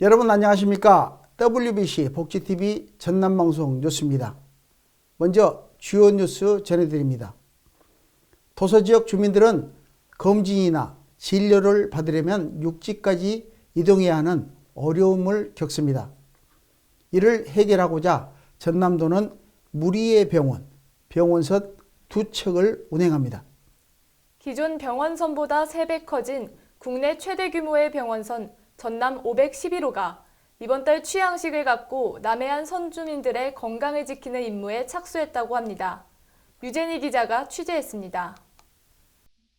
여러분 안녕하십니까? WBC 복지TV 전남방송 뉴스입니다. 먼저 주요 뉴스 전해드립니다. 도서지역 주민들은 검진이나 진료를 받으려면 육지까지 이동해야 하는 어려움을 겪습니다. 이를 해결하고자 전남도는 무리의 병원, 병원선 2척을 운행합니다. 기존 병원선보다 3배 커진 국내 최대 규모의 병원선 전남 511호가 이번 달 취향식을 갖고 남해안 선주민들의 건강을 지키는 임무에 착수했다고 합니다. 유재니 기자가 취재했습니다.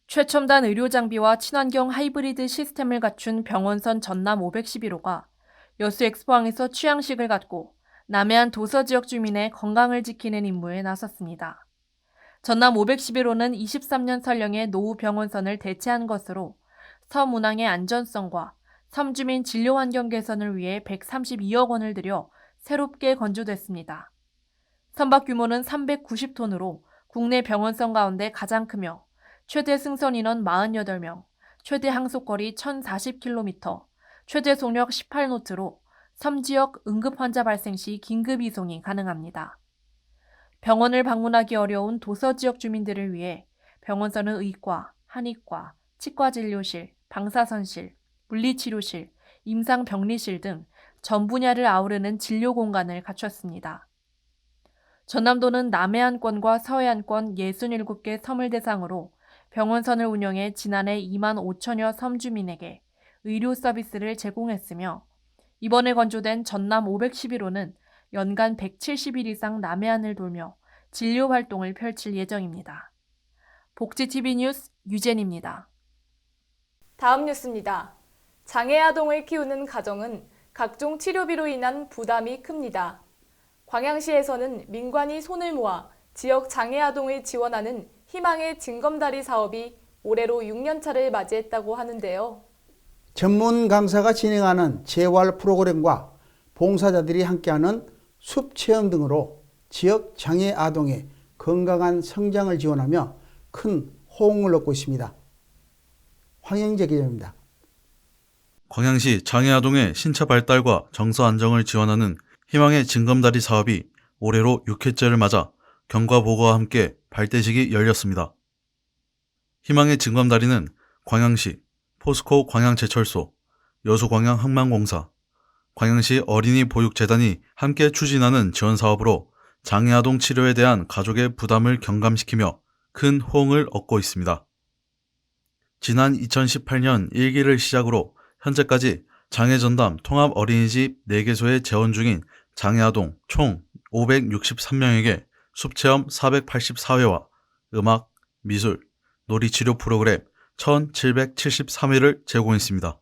최첨단 의료 장비와 친환경 하이브리드 시스템을 갖춘 병원선 전남 511호가 여수 엑스포항에서 취향식을 갖고 남해안 도서 지역 주민의 건강을 지키는 임무에 나섰습니다. 전남 511호는 23년 설령의 노후 병원선을 대체한 것으로 섬 운항의 안전성과 섬 주민 진료 환경 개선을 위해 132억 원을 들여 새롭게 건조됐습니다. 선박 규모는 390톤으로 국내 병원선 가운데 가장 크며 최대 승선 인원 48명, 최대 항속거리 1040km, 최대 속력 18노트로 섬 지역 응급 환자 발생 시 긴급 이송이 가능합니다. 병원을 방문하기 어려운 도서 지역 주민들을 위해 병원선은 의과, 한의과, 치과진료실, 방사선실, 물리치료실, 임상병리실 등 전 분야를 아우르는 진료 공간을 갖췄습니다. 전남도는 남해안권과 서해안권 67개 섬을 대상으로 병원선을 운영해 지난해 2만 5천여 섬 주민에게 의료 서비스를 제공했으며 이번에 건조된 전남 511호는 연간 170일 이상 남해안을 돌며 진료 활동을 펼칠 예정입니다. 복지TV 뉴스 유진입니다. 다음 뉴스입니다. 장애 아동을 키우는 가정은 각종 치료비로 인한 부담이 큽니다. 광양시에서는 민관이 손을 모아 지역 장애 아동을 지원하는 희망의 징검다리 사업이 올해로 6년차를 맞이했다고 하는데요. 전문 강사가 진행하는 재활 프로그램과 봉사자들이 함께하는 숲 체험 등으로 지역 장애 아동의 건강한 성장을 지원하며 큰 호응을 얻고 있습니다. 황영재 기자입니다. 광양시 장애아동의 신체 발달과 정서 안정을 지원하는 희망의 징검다리 사업이 올해로 6회째를 맞아 경과보고와 함께 발대식이 열렸습니다. 희망의 징검다리는 광양시, 포스코 광양제철소, 여수광양항만공사, 광양시 어린이보육재단이 함께 추진하는 지원사업으로 장애아동 치료에 대한 가족의 부담을 경감시키며 큰 호응을 얻고 있습니다. 지난 2018년 1기를 시작으로 현재까지 장애전담 통합 어린이집 4개소에 재원 중인 장애아동 총 563명에게 숲체험 484회와 음악, 미술, 놀이치료 프로그램 1773회를 제공했습니다.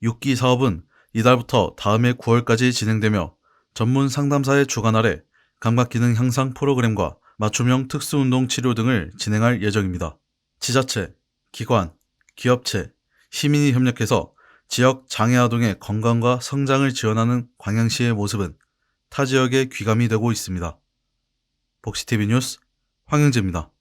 6기 사업은 이달부터 다음해 9월까지 진행되며 전문 상담사의 주관 아래 감각기능 향상 프로그램과 맞춤형 특수운동 치료 등을 진행할 예정입니다. 지자체, 기관, 기업체, 시민이 협력해서 지역 장애아동의 건강과 성장을 지원하는 광양시의 모습은 타 지역에 귀감이 되고 있습니다. 복지TV 뉴스 황영재입니다.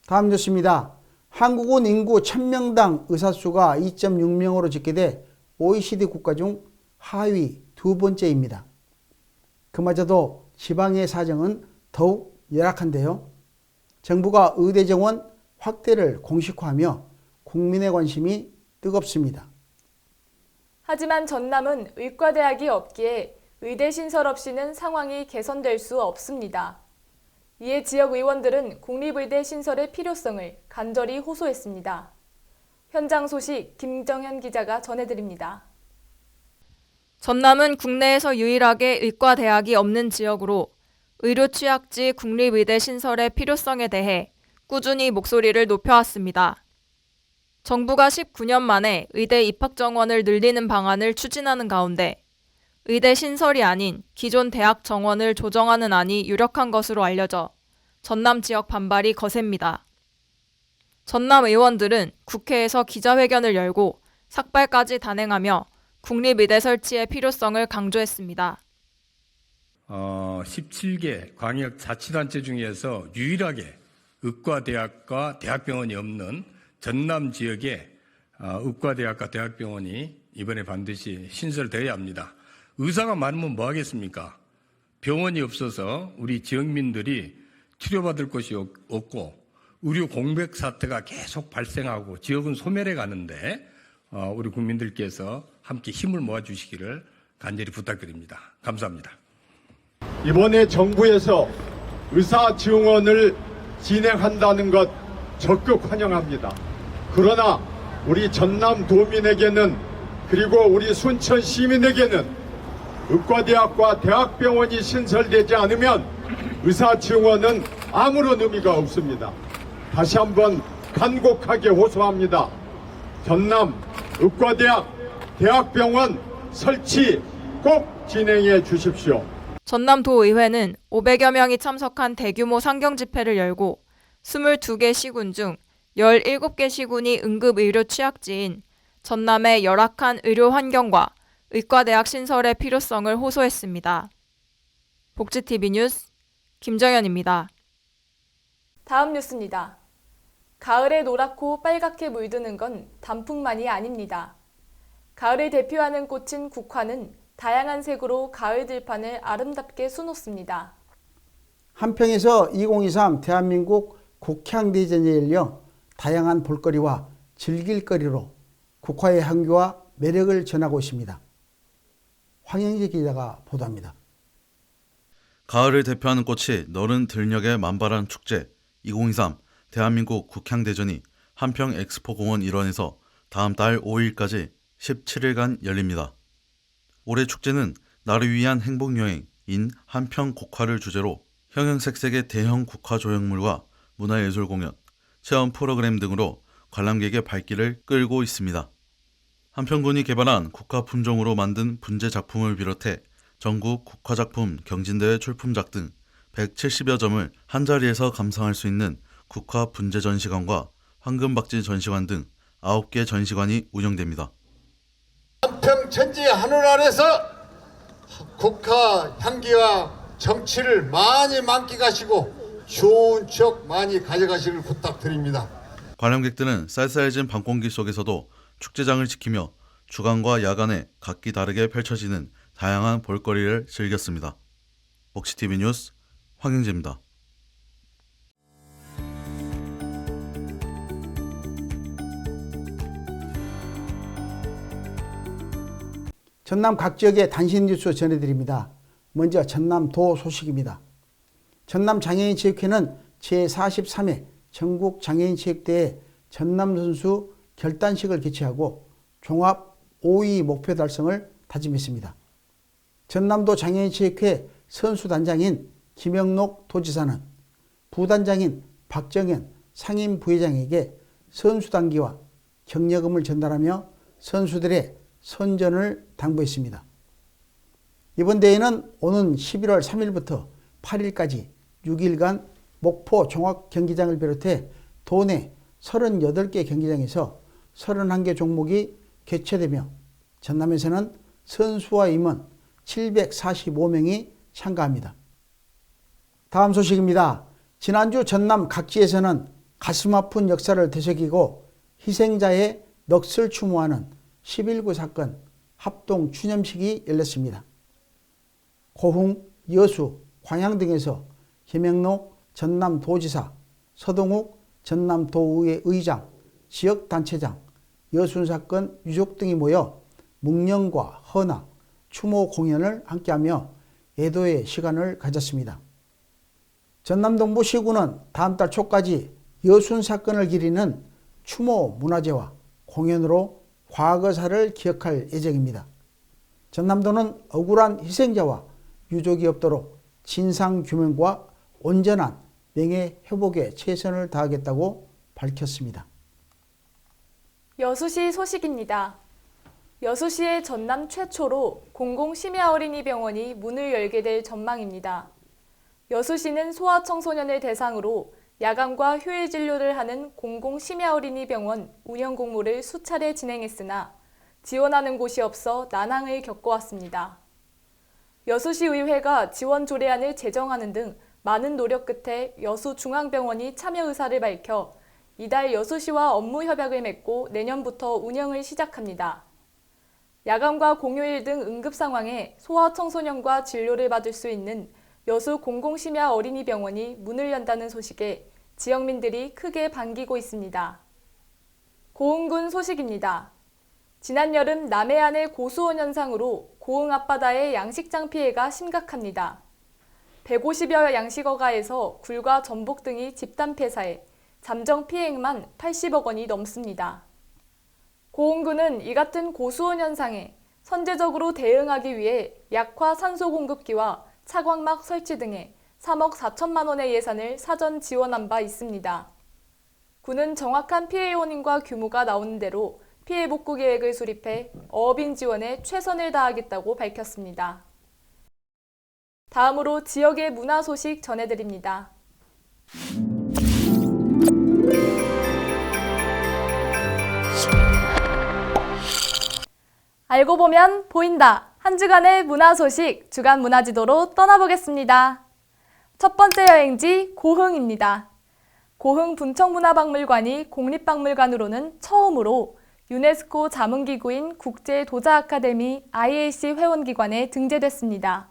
다음 뉴스입니다. 한국은 인구 1000명당 의사수가 2.6명으로 집계돼 OECD 국가 중 하위 2번째입니다. 그마저도 지방의 사정은 더욱 열악한데요. 정부가 의대 정원 확대를 공식화하며 국민의 관심이 뜨겁습니다. 하지만 전남은 의과대학이 없기에 의대 신설 없이는 상황이 개선될 수 없습니다. 이에 지역 의원들은 국립의대 신설의 필요성을 간절히 호소했습니다. 현장 소식 김정현 기자가 전해드립니다. 전남은 국내에서 유일하게 의과대학이 없는 지역으로 의료 취약지 국립의대 신설의 필요성에 대해 꾸준히 목소리를 높여왔습니다. 정부가 19년 만에 의대 입학 정원을 늘리는 방안을 추진하는 가운데 의대 신설이 아닌 기존 대학 정원을 조정하는 안이 유력한 것으로 알려져 전남 지역 반발이 거셉니다. 전남 의원들은 국회에서 기자회견을 열고 삭발까지 단행하며 국립의대 설치의 필요성을 강조했습니다. 17개 광역자치단체 중에서 유일하게 의과대학과 대학병원이 없는 전남 지역에 의과대학과 대학병원이 이번에 반드시 신설되어야 합니다. 의사가 많으면 뭐 하겠습니까? 병원이 없어서 우리 지역민들이 치료받을 곳이 없고 의료 공백 사태가 계속 발생하고 지역은 소멸해 가는데 우리 국민들께서 함께 힘을 모아주시기를 간절히 부탁드립니다. 감사합니다. 이번에 정부에서 의사 지원을 진행한다는 것 적극 환영합니다. 그러나 우리 전남 도민에게는 그리고 우리 순천 시민에게는 의과대학과 대학병원이 신설되지 않으면 의사 지원은 아무런 의미가 없습니다. 다시 한번 간곡하게 호소합니다. 전남 의과대학 대학병원 설치 꼭 진행해 주십시오. 전남도의회는 500여 명이 참석한 대규모 상경 집회를 열고 22개 시군 중 17개 시군이 응급의료 취약지인 전남의 열악한 의료 환경과 의과대학 신설의 필요성을 호소했습니다. 복지TV 뉴스 김정현입니다. 다음 뉴스입니다. 가을에 노랗고 빨갛게 물드는 건 단풍만이 아닙니다. 가을을 대표하는 꽃인 국화는 다양한 색으로 가을 들판을 아름답게 수놓습니다. 한평에서 2023 대한민국 국향대전에 열려 다양한 볼거리와 즐길거리로 국화의 향기와 매력을 전하고 있습니다. 황영재 기자가 보도합니다. 가을을 대표하는 꽃이 너른 들녘의 만발한 축제 2023 대한민국 국향대전이 한평 엑스포공원 일원에서 다음 달 5일까지 17일간 열립니다. 올해 축제는 나를 위한 행복여행인 한평 국화를 주제로 형형색색의 대형 국화 조형물과 문화예술 공연, 체험 프로그램 등으로 관람객의 발길을 끌고 있습니다. 한평군이 개발한 국화 품종으로 만든 분재 작품을 비롯해 전국 국화작품 경진대회 출품작 등 170여 점을 한자리에서 감상할 수 있는 국화 분재 전시관과 황금박지 전시관 등 9개 전시관이 운영됩니다. 한평 천지의 하늘 아래서 국화 향기와 정취를 많이 만끽하시고 좋은 추억 많이 가져가시길 부탁드립니다. 관람객들은 쌀쌀해진 밤 공기 속에서도 축제장을 지키며 주간과 야간에 각기 다르게 펼쳐지는 다양한 볼거리를 즐겼습니다. 복지TV 뉴스 황영재입니다. 전남 각 지역의 단신 뉴스 전해드립니다. 먼저 전남도 소식입니다. 전남장애인체육회는 제43회 전국장애인체육대회 전남선수 결단식을 개최하고 종합 5위 목표 달성을 다짐했습니다. 전남도 장애인체육회 선수단장인 김영록 도지사는 부단장인 박정현 상임부회장에게 선수단기와 격려금을 전달하며 선수들의 선전을 당부했습니다. 이번 대회는 오는 11월 3일부터 8일까지 6일간 목포 종합경기장을 비롯해 도내 38개 경기장에서 31개 종목이 개최되며 전남에서는 선수와 임원 745명이 참가합니다. 다음 소식입니다. 지난주 전남 각지에서는 가슴 아픈 역사를 되새기고 희생자의 넋을 추모하는 11.9 사건 합동 추념식이 열렸습니다. 고흥, 여수, 광양 등에서 김영록 전남도지사, 서동욱 전남도의회 의장, 지역단체장, 여순사건 유족 등이 모여 묵념과 헌화, 추모 공연을 함께하며 애도의 시간을 가졌습니다. 전남동부시군은 다음 달 초까지 여순사건을 기리는 추모 문화제와 공연으로 과거사를 기억할 예정입니다. 전남도는 억울한 희생자와 유족이 없도록 진상규명과 온전한 명예회복에 최선을 다하겠다고 밝혔습니다. 여수시 소식입니다. 여수시의 전남 최초로 공공심야어린이병원이 문을 열게 될 전망입니다. 여수시는 소아청소년을 대상으로 야간과 휴일 진료를 하는 공공심야어린이병원 운영 공모를 수차례 진행했으나 지원하는 곳이 없어 난항을 겪어왔습니다. 여수시의회가 지원 조례안을 제정하는 등 많은 노력 끝에 여수중앙병원이 참여 의사를 밝혀 이달 여수시와 업무 협약을 맺고 내년부터 운영을 시작합니다. 야간과 공휴일 등 응급 상황에 소아 청소년과 진료를 받을 수 있는 여수 공공심야 어린이병원이 문을 연다는 소식에 지역민들이 크게 반기고 있습니다. 고흥군 소식입니다. 지난 여름 남해안의 고수온 현상으로 고흥 앞바다의 양식장 피해가 심각합니다. 150여 양식어가에서 굴과 전복 등이 집단 폐사해 잠정 피해액만 80억 원이 넘습니다. 고흥군은 이 같은 고수온 현상에 선제적으로 대응하기 위해 약화 산소 공급기와 차광막 설치 등에 3억 4천만 원의 예산을 사전 지원한 바 있습니다. 군은 정확한 피해 원인과 규모가 나오는 대로 피해 복구 계획을 수립해 어업인 지원에 최선을 다하겠다고 밝혔습니다. 다음으로 지역의 문화 소식 전해드립니다. 알고 보면 보인다. 한 주간의 문화 소식 주간 문화지도로 떠나보겠습니다. 첫 번째 여행지 고흥입니다. 고흥 분청문화박물관이 국립박물관으로는 처음으로 유네스코 자문기구인 국제도자아카데미 IAC 회원기관에 등재됐습니다.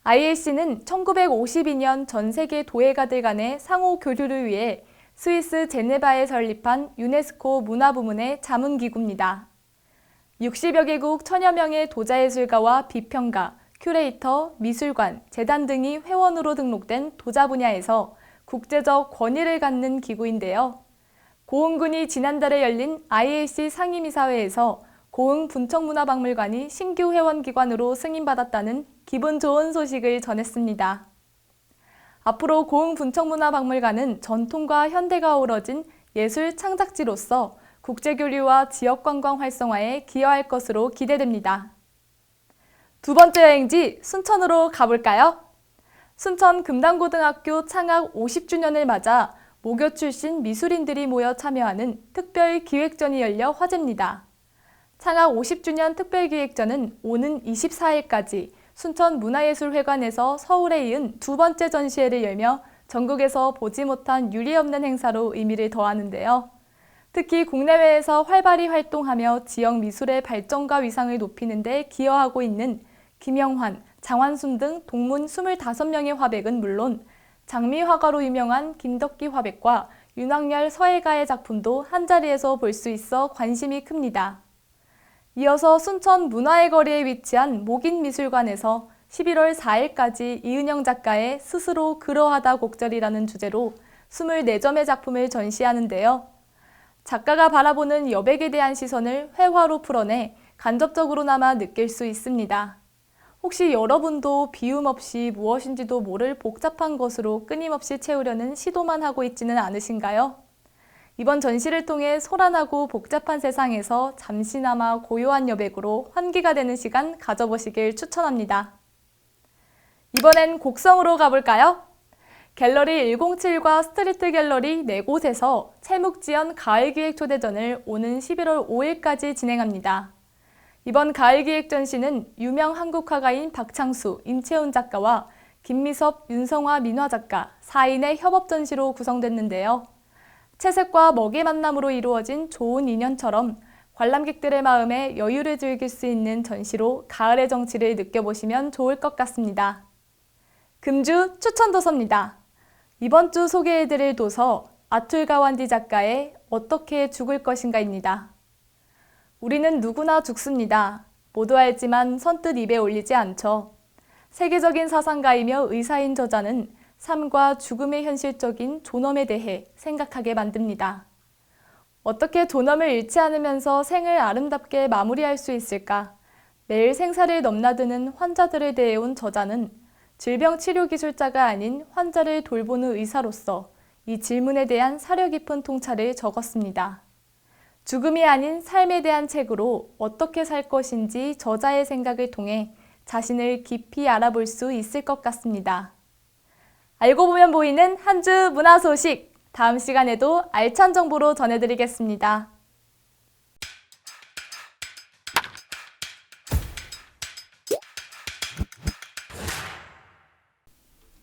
IAC는 1952년 전 세계 도예가들 간의 상호 교류를 위해 스위스 제네바에 설립한 유네스코 문화부문의 자문기구입니다. 60여 개국 1000여 명의 도자예술가와 비평가, 큐레이터, 미술관, 재단 등이 회원으로 등록된 도자 분야에서 국제적 권위를 갖는 기구인데요. 고흥군이 지난달에 열린 IAC 상임이사회에서 고흥 분청문화박물관이 신규 회원기관으로 승인받았다는 기분 좋은 소식을 전했습니다. 앞으로 고흥 분청문화박물관은 전통과 현대가 어우러진 예술 창작지로서 국제교류와 지역관광 활성화에 기여할 것으로 기대됩니다. 두 번째 여행지 순천으로 가볼까요? 순천 금당고등학교 창학 50주년을 맞아 모교 출신 미술인들이 모여 참여하는 특별기획전이 열려 화제입니다. 창학 50주년 특별기획전은 오는 24일까지 순천문화예술회관에서 서울에 이은 두 번째 전시회를 열며 전국에서 보지 못한 유례 없는 행사로 의미를 더하는데요. 특히 국내외에서 활발히 활동하며 지역 미술의 발전과 위상을 높이는 데 기여하고 있는 김영환, 장완순 등 동문 25명의 화백은 물론 장미화가로 유명한 김덕기 화백과 윤학열 서예가의 작품도 한자리에서 볼 수 있어 관심이 큽니다. 이어서 순천 문화의 거리에 위치한 목인미술관에서 11월 4일까지 이은영 작가의 스스로 그러하다 곡절이라는 주제로 24점의 작품을 전시하는데요. 작가가 바라보는 여백에 대한 시선을 회화로 풀어내 간접적으로나마 느낄 수 있습니다. 혹시 여러분도 비움 없이 무엇인지도 모를 복잡한 것으로 끊임없이 채우려는 시도만 하고 있지는 않으신가요? 이번 전시를 통해 소란하고 복잡한 세상에서 잠시나마 고요한 여백으로 환기가 되는 시간 가져보시길 추천합니다. 이번엔 곡성으로 가볼까요? 갤러리 107과 스트리트 갤러리 4곳에서 채묵지연 가을기획 초대전을 오는 11월 5일까지 진행합니다. 이번 가을기획 전시는 유명 한국 화가인 박창수, 임채훈 작가와 김미섭, 윤성화 민화 작가 4인의 협업 전시로 구성됐는데요. 채색과 먹의 만남으로 이루어진 좋은 인연처럼 관람객들의 마음에 여유를 즐길 수 있는 전시로 가을의 정취를 느껴보시면 좋을 것 같습니다. 금주 추천도서입니다. 이번 주 소개해드릴 도서 아툴 가완디 작가의 어떻게 죽을 것인가입니다. 우리는 누구나 죽습니다. 모두 알지만 선뜻 입에 올리지 않죠. 세계적인 사상가이며 의사인 저자는 삶과 죽음의 현실적인 존엄에 대해 생각하게 만듭니다. 어떻게 존엄을 잃지 않으면서 생을 아름답게 마무리할 수 있을까? 매일 생사를 넘나드는 환자들을 대해온 저자는 질병치료기술자가 아닌 환자를 돌보는 의사로서 이 질문에 대한 사려 깊은 통찰을 적었습니다. 죽음이 아닌 삶에 대한 책으로 어떻게 살 것인지 저자의 생각을 통해 자신을 깊이 알아볼 수 있을 것 같습니다. 알고 보면 보이는 한 주 문화 소식, 다음 시간에도 알찬 정보로 전해드리겠습니다.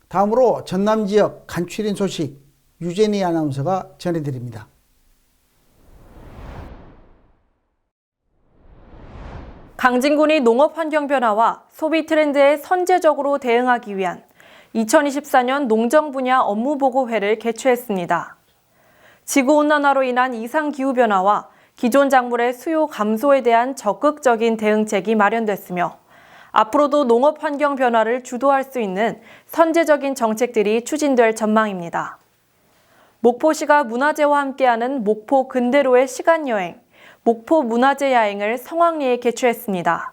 다음으로 전남 지역 간추린 소식 유제니 아나운서가 전해드립니다. 강진군이 농업 환경 변화와 소비 트렌드에 선제적으로 대응하기 위한 2024년 농정 분야 업무보고회를 개최했습니다. 지구온난화로 인한 이상기후변화와 기존 작물의 수요 감소에 대한 적극적인 대응책이 마련됐으며 앞으로도 농업 환경 변화를 주도할 수 있는 선제적인 정책들이 추진될 전망입니다. 목포시가 문화제와 함께하는 목포 근대로의 시간여행, 목포 문화제 야행을 성황리에 개최했습니다.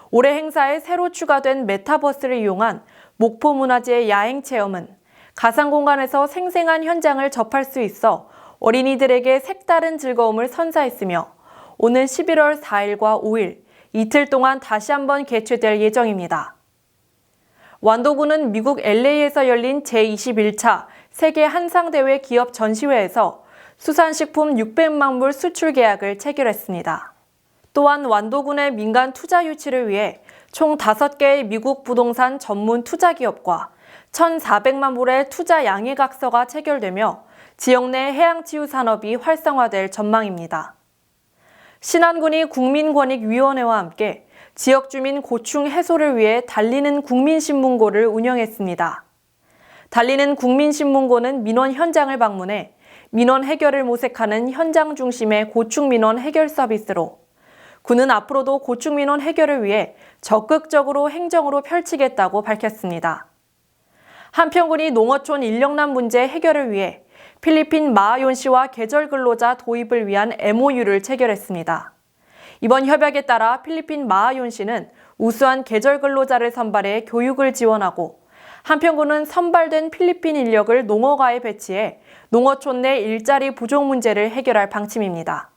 올해 행사에 새로 추가된 메타버스를 이용한 목포 문화제 야행 체험은 가상공간에서 생생한 현장을 접할 수 있어 어린이들에게 색다른 즐거움을 선사했으며 오는 11월 4일과 5일, 이틀 동안 다시 한번 개최될 예정입니다. 완도군은 미국 LA에서 열린 제21차 세계 한상대회 기업 전시회에서 수산식품 600만 불 수출 계약을 체결했습니다. 또한 완도군의 민간 투자 유치를 위해 총 5개의 미국 부동산 전문 투자 기업과 1,400만 불의 투자 양해각서가 체결되며 지역 내 해양치유 산업이 활성화될 전망입니다. 신안군이 국민권익위원회와 함께 지역 주민 고충 해소를 위해 달리는 국민신문고를 운영했습니다. 달리는 국민신문고는 민원 현장을 방문해 민원 해결을 모색하는 현장 중심의 고충 민원 해결 서비스로 군은 앞으로도 고충 민원 해결을 위해 적극적으로 행정으로 펼치겠다고 밝혔습니다. 한편 군이 농어촌 인력난 문제 해결을 위해 필리핀 마아yon 씨와 계절 근로자 도입을 위한 MOU를 체결했습니다. 이번 협약에 따라 필리핀 마아yon 씨는 우수한 계절 근로자를 선발해 교육을 지원하고 한편 군은 선발된 필리핀 인력을 농어가에 배치해 농어촌 내 일자리 부족 문제를 해결할 방침입니다.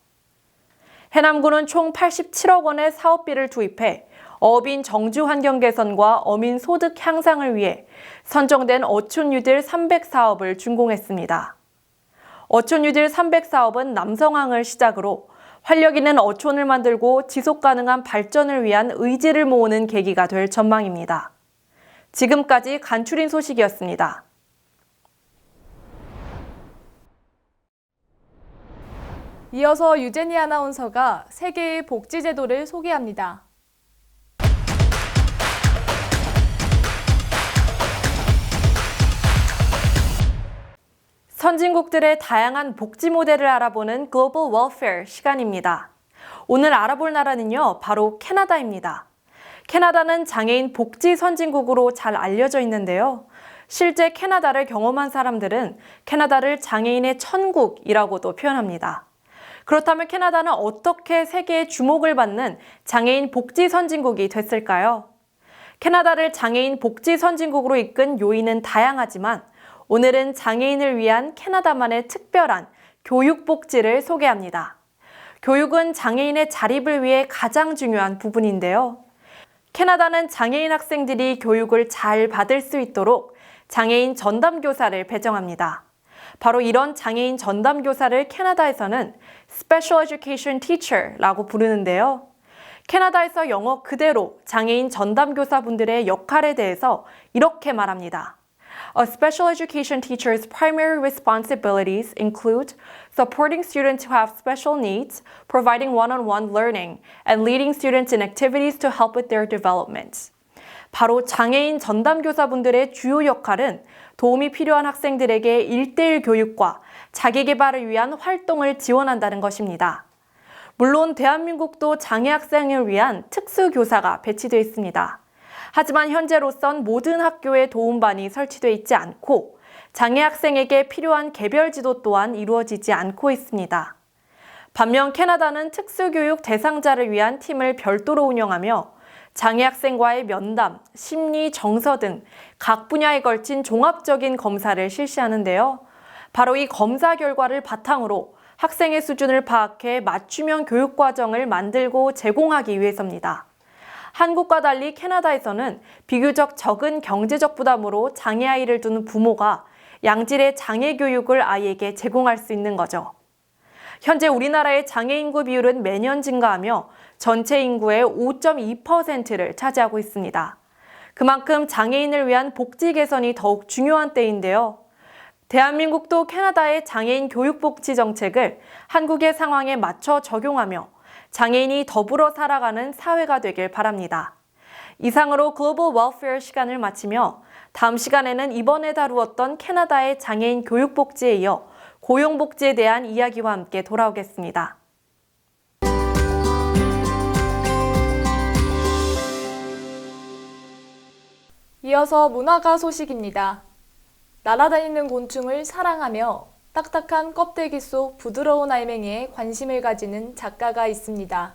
해남군은 총 87억 원의 사업비를 투입해 어업인 정주 환경 개선과 어민 소득 향상을 위해 선정된 어촌 뉴딜 300사업을 준공했습니다. 어촌 뉴딜 300사업은 남성항을 시작으로 활력 있는 어촌을 만들고 지속 가능한 발전을 위한 의지를 모으는 계기가 될 전망입니다. 지금까지 간추린 소식이었습니다. 이어서 유제니 아나운서가 세계의 복지제도를 소개합니다. 선진국들의 다양한 복지 모델을 알아보는 글로벌 웰페어 시간입니다. 오늘 알아볼 나라는요, 바로 캐나다입니다. 캐나다는 장애인 복지 선진국으로 잘 알려져 있는데요. 실제 캐나다를 경험한 사람들은 캐나다를 장애인의 천국이라고도 표현합니다. 그렇다면 캐나다는 어떻게 세계의 주목을 받는 장애인 복지 선진국이 됐을까요? 캐나다를 장애인 복지 선진국으로 이끈 요인은 다양하지만 오늘은 장애인을 위한 캐나다만의 특별한 교육 복지를 소개합니다. 교육은 장애인의 자립을 위해 가장 중요한 부분인데요. 캐나다는 장애인 학생들이 교육을 잘 받을 수 있도록 장애인 전담교사를 배정합니다. 바로 이런 장애인 전담교사를 캐나다에서는 Special Education Teacher라고 부르는데요. 캐나다에서 영어 그대로 장애인 전담교사분들의 역할에 대해서 이렇게 말합니다. A special education teacher's primary responsibilities include supporting students who have special needs, providing one-on-one learning, and leading students in activities to help with their development. 바로 장애인 전담교사분들의 주요 역할은 도움이 필요한 학생들에게 1:1 교육과 자기개발을 위한 활동을 지원한다는 것입니다. 물론 대한민국도 장애 학생을 위한 특수교사가 배치되어 있습니다. 하지만 현재로선 모든 학교에 도움반이 설치되어 있지 않고 장애 학생에게 필요한 개별 지도 또한 이루어지지 않고 있습니다. 반면 캐나다는 특수교육 대상자를 위한 팀을 별도로 운영하며 장애 학생과의 면담, 심리, 정서 등 각 분야에 걸친 종합적인 검사를 실시하는데요. 바로 이 검사 결과를 바탕으로 학생의 수준을 파악해 맞춤형 교육 과정을 만들고 제공하기 위해서입니다. 한국과 달리 캐나다에서는 비교적 적은 경제적 부담으로 장애 아이를 두는 부모가 양질의 장애 교육을 아이에게 제공할 수 있는 거죠. 현재 우리나라의 장애 인구 비율은 매년 증가하며 전체 인구의 5.2%를 차지하고 있습니다. 그만큼 장애인을 위한 복지 개선이 더욱 중요한 때인데요. 대한민국도 캐나다의 장애인 교육 복지 정책을 한국의 상황에 맞춰 적용하며 장애인이 더불어 살아가는 사회가 되길 바랍니다. 이상으로 글로벌 웰페어 시간을 마치며 다음 시간에는 이번에 다루었던 캐나다의 장애인 교육복지에 이어 고용복지에 대한 이야기와 함께 돌아오겠습니다. 이어서 문화가 소식입니다. 날아다니는 곤충을 사랑하며 딱딱한 껍데기 속 부드러운 알맹이에 관심을 가지는 작가가 있습니다.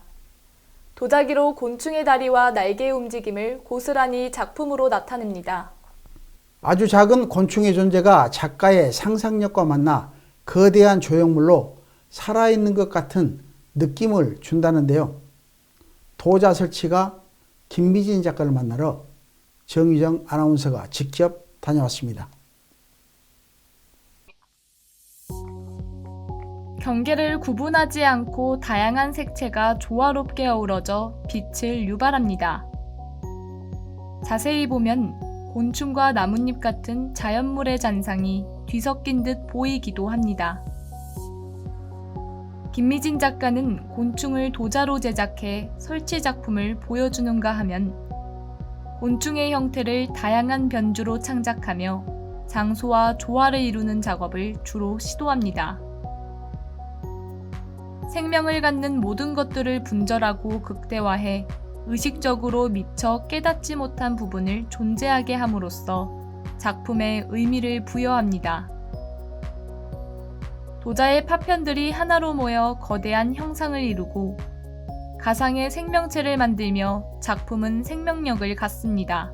도자기로 곤충의 다리와 날개의 움직임을 고스란히 작품으로 나타냅니다. 아주 작은 곤충의 존재가 작가의 상상력과 만나 거대한 조형물로 살아있는 것 같은 느낌을 준다는데요. 도자 설치가 김미진 작가를 만나러 정유정 아나운서가 직접 다녀왔습니다. 경계를 구분하지 않고 다양한 색채가 조화롭게 어우러져 빛을 유발합니다. 자세히 보면 곤충과 나뭇잎 같은 자연물의 잔상이 뒤섞인 듯 보이기도 합니다. 김미진 작가는 곤충을 도자로 제작해 설치 작품을 보여주는가 하면 곤충의 형태를 다양한 변주로 창작하며 장소와 조화를 이루는 작업을 주로 시도합니다. 생명을 갖는 모든 것들을 분절하고 극대화해 의식적으로 미처 깨닫지 못한 부분을 존재하게 함으로써 작품에 의미를 부여합니다. 도자의 파편들이 하나로 모여 거대한 형상을 이루고 가상의 생명체를 만들며 작품은 생명력을 갖습니다.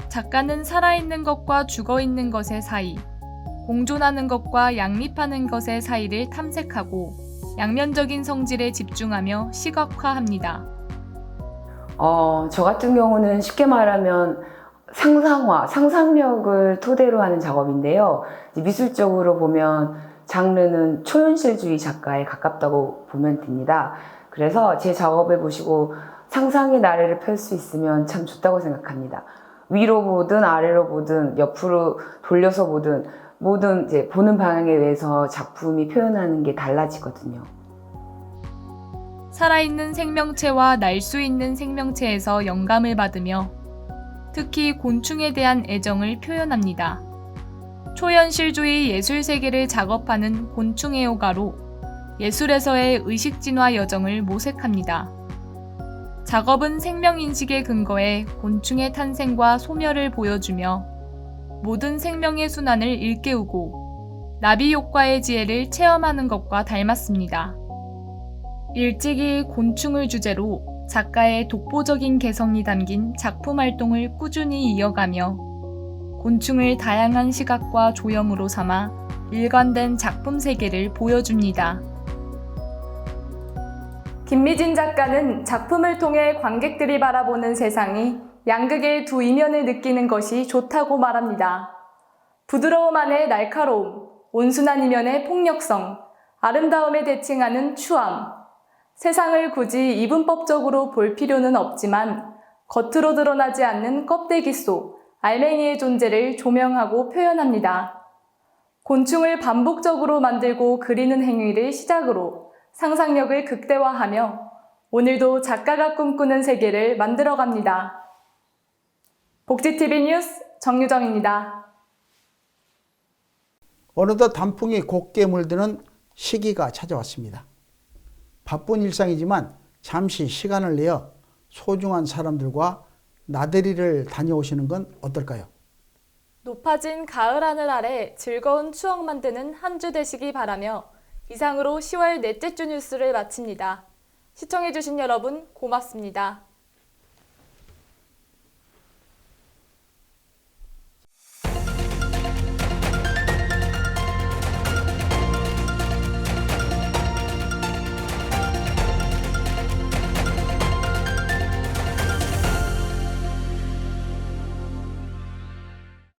작가는 살아있는 것과 죽어있는 것의 사이, 공존하는 것과 양립하는 것의 사이를 탐색하고 양면적인 성질에 집중하며 시각화합니다. 저 같은 경우는 쉽게 말하면 상상력을 토대로 하는 작업인데요. 미술적으로 보면 장르는 초현실주의 작가에 가깝다고 보면 됩니다. 그래서 제 작업을 보시고 상상의 나래를 펼 수 있으면 참 좋다고 생각합니다. 위로 보든 아래로 보든 옆으로 돌려서 보든 모든 이제 보는 방향에 의해서 작품이 표현하는 게 달라지거든요. 살아있는 생명체와 날 수 있는 생명체에서 영감을 받으며 특히 곤충에 대한 애정을 표현합니다. 초현실주의 예술 세계를 작업하는 곤충 애호가로 예술에서의 의식 진화 여정을 모색합니다. 작업은 생명인식의 근거에 곤충의 탄생과 소멸을 보여주며 모든 생명의 순환을 일깨우고 나비 효과의 지혜를 체험하는 것과 닮았습니다. 일찍이 곤충을 주제로 작가의 독보적인 개성이 담긴 작품 활동을 꾸준히 이어가며 곤충을 다양한 시각과 조형으로 삼아 일관된 작품 세계를 보여줍니다. 김미진 작가는 작품을 통해 관객들이 바라보는 세상이 양극의 두 이면을 느끼는 것이 좋다고 말합니다. 부드러움 안에 날카로움, 온순한 이면의 폭력성, 아름다움에 대칭하는 추함. 세상을 굳이 이분법적으로 볼 필요는 없지만 겉으로 드러나지 않는 껍데기 속 알맹이의 존재를 조명하고 표현합니다. 곤충을 반복적으로 만들고 그리는 행위를 시작으로 상상력을 극대화하며 오늘도 작가가 꿈꾸는 세계를 만들어갑니다. 복지TV 뉴스 정유정입니다. 어느덧 단풍이 곱게 물드는 시기가 찾아왔습니다. 바쁜 일상이지만 잠시 시간을 내어 소중한 사람들과 나들이를 다녀오시는 건 어떨까요? 높아진 가을 하늘 아래 즐거운 추억 만드는 한 주 되시기 바라며 이상으로 10월 넷째 주 뉴스를 마칩니다. 시청해주신 여러분 고맙습니다.